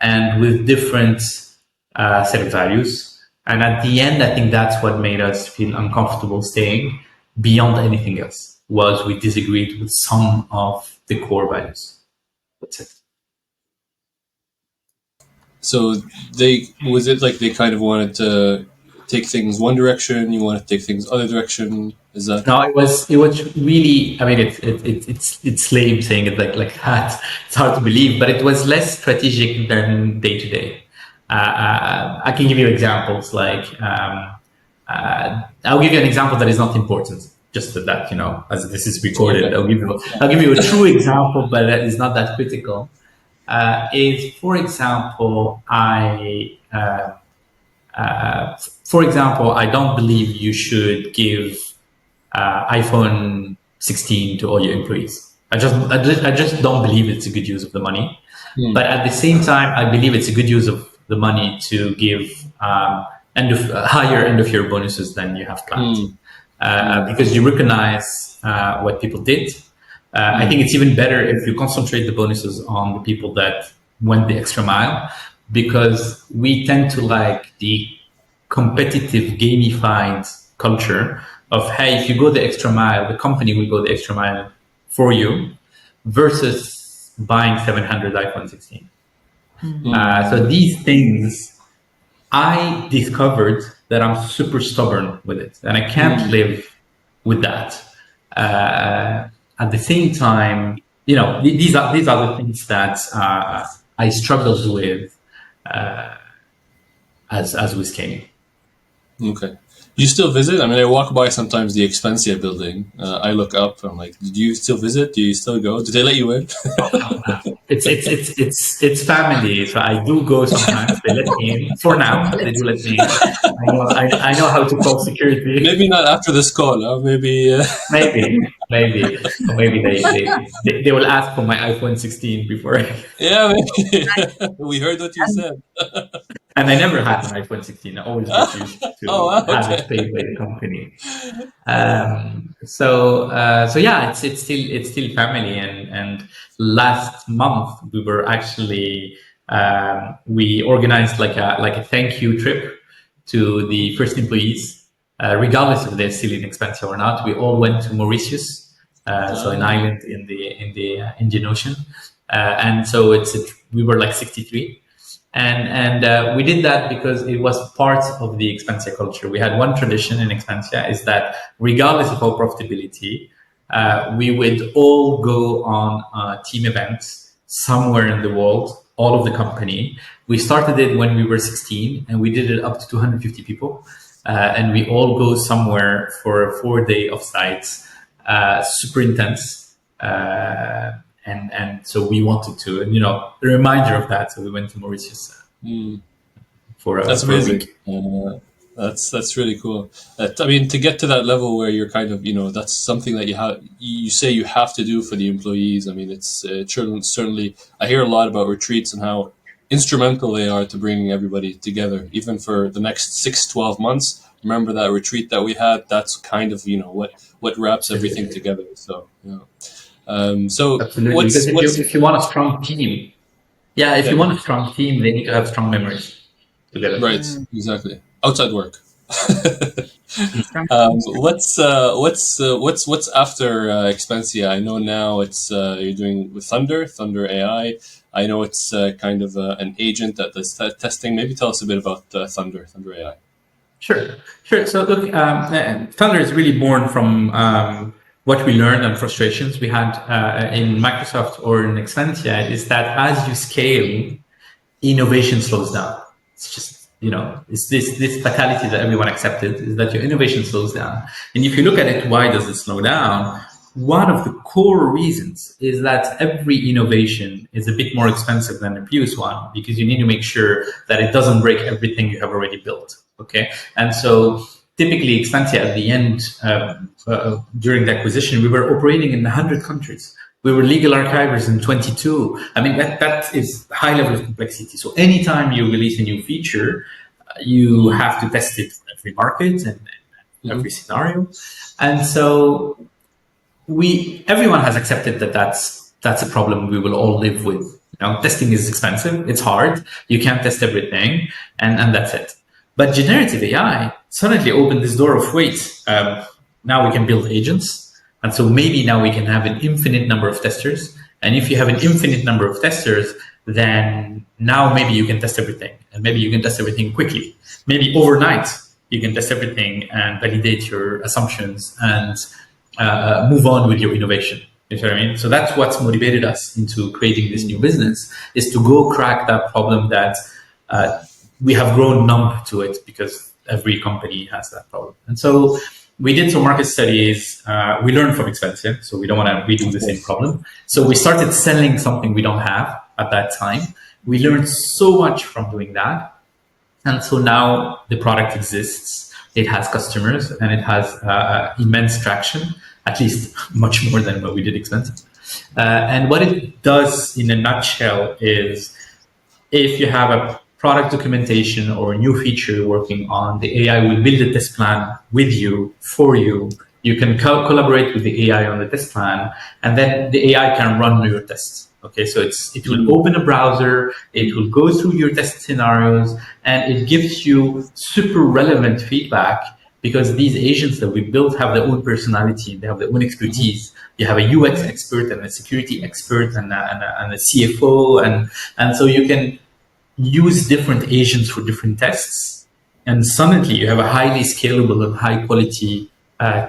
and with different set of values. And at the end, I think that's what made us feel uncomfortable staying beyond anything else, was we disagreed with some of the core values. That's it. So was it like they kind of wanted to take things one direction, you want to take things other direction? Is that? No, it was really, I mean, it's lame saying it like that. It's hard to believe, but it was less strategic than day to day. I can give you examples like, I'll give you an example that is not important, just that, you know, as this is recorded, I'll give you a true example, but that is not that critical. Is, for example, I don't believe you should give iPhone 16 to all your employees. I just don't believe it's a good use of the money. But at the same time, I believe it's a good use of the money to give higher end of year bonuses than you have planned, because you recognize what people did. I think it's even better if you concentrate the bonuses on the people that went the extra mile, because we tend to like the competitive gamified culture of, hey, if you go the extra mile, the company will go the extra mile for you, versus buying 700 iPhone 16. So these things, I discovered that I'm super stubborn with it and I can't live with that. At the same time, you know, these are the things that I struggled with as we scale. Okay. Do you still visit? I mean, I walk by sometimes the Expensya building. I look up. I'm like, do you still visit? Do you still go? Do they let you in? It's family, so I do go sometimes. They let me in. For now, they do let me in. I know how to call security. Maybe not after this call. Huh? Maybe. Maybe. Or maybe they will ask for my iPhone 16 before. Yeah, maybe. We heard what you said. And I never had an iPhone 16. I always get used to have it paid by the company. So yeah, it's still family. And last month we were actually we organized like a thank you trip to the first employees, regardless if they're still in Expensya or not. We all went to Mauritius, so an island in the Indian Ocean, and so we were like 63. And we did that because it was part of the Expensya culture. We had one tradition in Expensya, is that regardless of our profitability, we would all go on team events somewhere in the world, all of the company. We started it when we were 16 and we did it up to 250 people. And we all go somewhere for a 4-day offsite, super intense. And so we wanted to, and, you know, a reminder of that. So we went to Mauritius That's amazing. That's really cool. I mean, to get to that level where you're kind of, you know, that's something that you say you have to do for the employees. I mean, it's certainly, I hear a lot about retreats and how instrumental they are to bringing everybody together, even for the next 6-12 months. Remember that retreat that we had? That's kind of, you know, what wraps everything together. So, you know. So absolutely. Because if you want a strong team, Yeah, if you want a strong team, they need to have strong memories together. Right, exactly. Outside work. Strong. What's after Expensia? I know now it's you're doing with Thunder AI. I know it's kind of an agent that does testing. Maybe tell us a bit about Thunder AI. Sure, sure. So look, Thunder is really born from what we learned and frustrations we had in Microsoft or in Expensia is that as you scale, innovation slows down. It's just, it's this fatality that everyone accepted is that your innovation slows down. And if you look at it, why does it slow down? One of the core reasons is that every innovation is a bit more expensive than the previous one because you need to make sure that it doesn't break everything you have already built. Okay. And so typically Expensia at the end, during the acquisition, we were operating in 100 countries. We were legal archivers in 22. I mean, that is high level of complexity. So anytime you release a new feature, you have to test it for every market and every scenario. And so everyone has accepted that that's a problem we will all live with. Testing is expensive. It's hard. You can't test everything, and that's it. But generative AI suddenly opened this door of wait. Now we can build agents. And so maybe now we can have an infinite number of testers. And if you have an infinite number of testers, then now maybe you can test everything. And maybe you can test everything quickly. Maybe overnight, you can test everything and validate your assumptions and move on with your innovation. You know what I mean? So that's what's motivated us into creating this new business, is to go crack that problem that we have grown numb to it because every company has that problem. And so we did some market studies. We learned from Expensia, so we don't want to redo the same problem. So we started selling something we don't have at that time. We learned so much from doing that. And so now the product exists. It has customers and it has immense traction, at least much more than what we did Expensia. And what it does in a nutshell is if you have a product documentation or a new feature you're working on, the AI will build a test plan with you, for you. You can collaborate with the AI on the test plan, and then the AI can run your tests. Okay, so it will open a browser, it will go through your test scenarios, and it gives you super relevant feedback because these agents that we built have their own personality, they have their own expertise. You have a UX expert and a security expert and a CFO, and so you can use different agents for different tests, and suddenly you have a highly scalable and high quality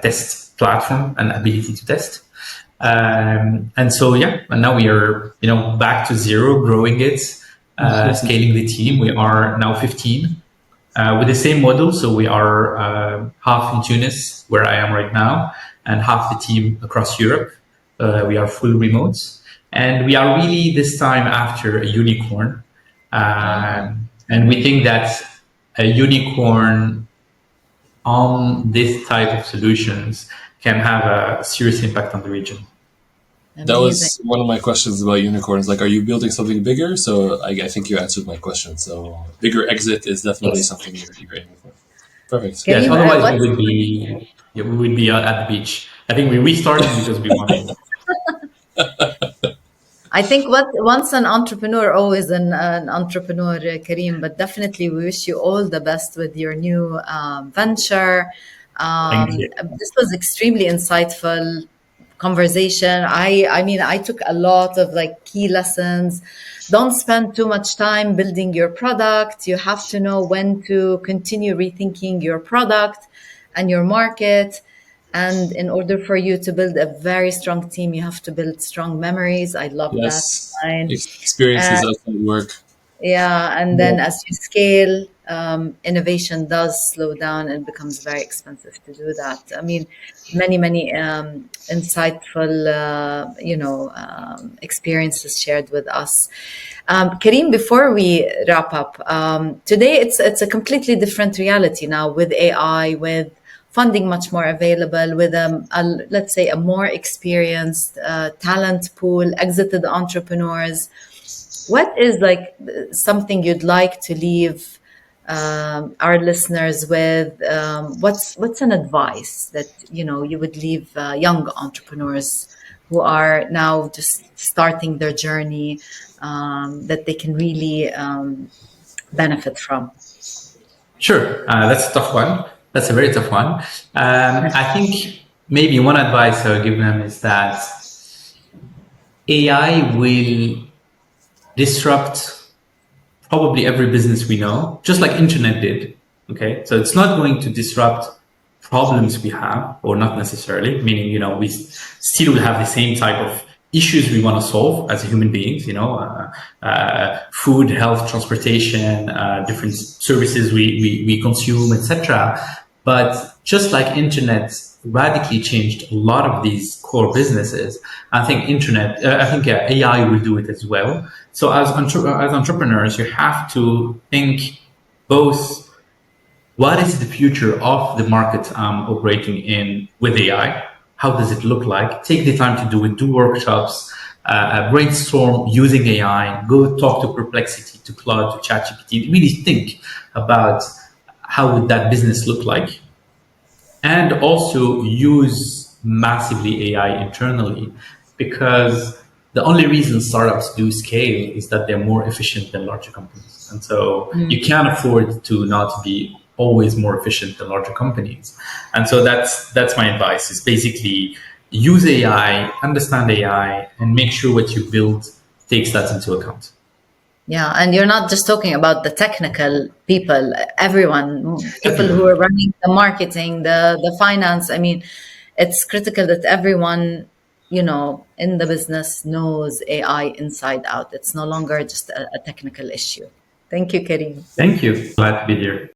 test platform and ability to test. And so, and now we are, back to zero, growing it, scaling the team. We are now 15 with the same model. So we are half in Tunis, where I am right now, and half the team across Europe. We are full remote, and we are really this time after a unicorn. And we think that a unicorn on this type of solutions can have a serious impact on the region. Amazing. That was one of my questions about unicorns. Like, are you building something bigger? So I think you answered my question. So bigger exit is definitely something you're aiming for. Perfect. Yes, otherwise we would be at the beach. I think we restarted because we wanted. I think once an entrepreneur, always an entrepreneur, Karim, but definitely we wish you all the best with your new venture. Thank you. This was extremely insightful conversation. I mean, I took a lot of key lessons. Don't spend too much time building your product. You have to know when to continue rethinking your product and your market. And in order for you to build a very strong team, you have to build strong memories. I love that line. Experiences outside work. Yeah, and then as you scale, innovation does slow down and becomes very expensive to do that. I mean, many insightful, experiences shared with us. Karim, before we wrap up, today it's a completely different reality now with AI, with funding much more available, with let's say a more experienced talent pool, exited entrepreneurs. What is something you'd like to leave our listeners with? What's an advice that you would leave young entrepreneurs who are now just starting their journey that they can really benefit from? Sure, that's a tough one. That's a very tough one. I think maybe one advice I would give them is that AI will disrupt probably every business we know, just like internet did. Okay, so it's not going to disrupt problems we have, or not necessarily, meaning, you know, we still will have the same type of issues we want to solve as human beings, you know, food, health, transportation, different services we consume, etc. But just like internet radically changed a lot of these core businesses, I think AI will do it as well. So as entrepreneurs, you have to think both, what is the future of the market I'm operating in with AI? How does it look like? Take the time to do it, do workshops, brainstorm using AI, go talk to Perplexity, to Claude, to ChatGPT, really think about how would that business look like. And also use massively AI internally, because the only reason startups do scale is that they're more efficient than larger companies. And so you can't afford to not be always more efficient than larger companies. And so that's my advice, is basically use AI, understand AI, and make sure what you build takes that into account. Yeah, and you're not just talking about the technical people, everyone, people who are running the marketing, the finance. I mean, it's critical that everyone, you know, in the business knows AI inside out. It's no longer just a technical issue. Thank you, Karim. Thank you. Glad to be here.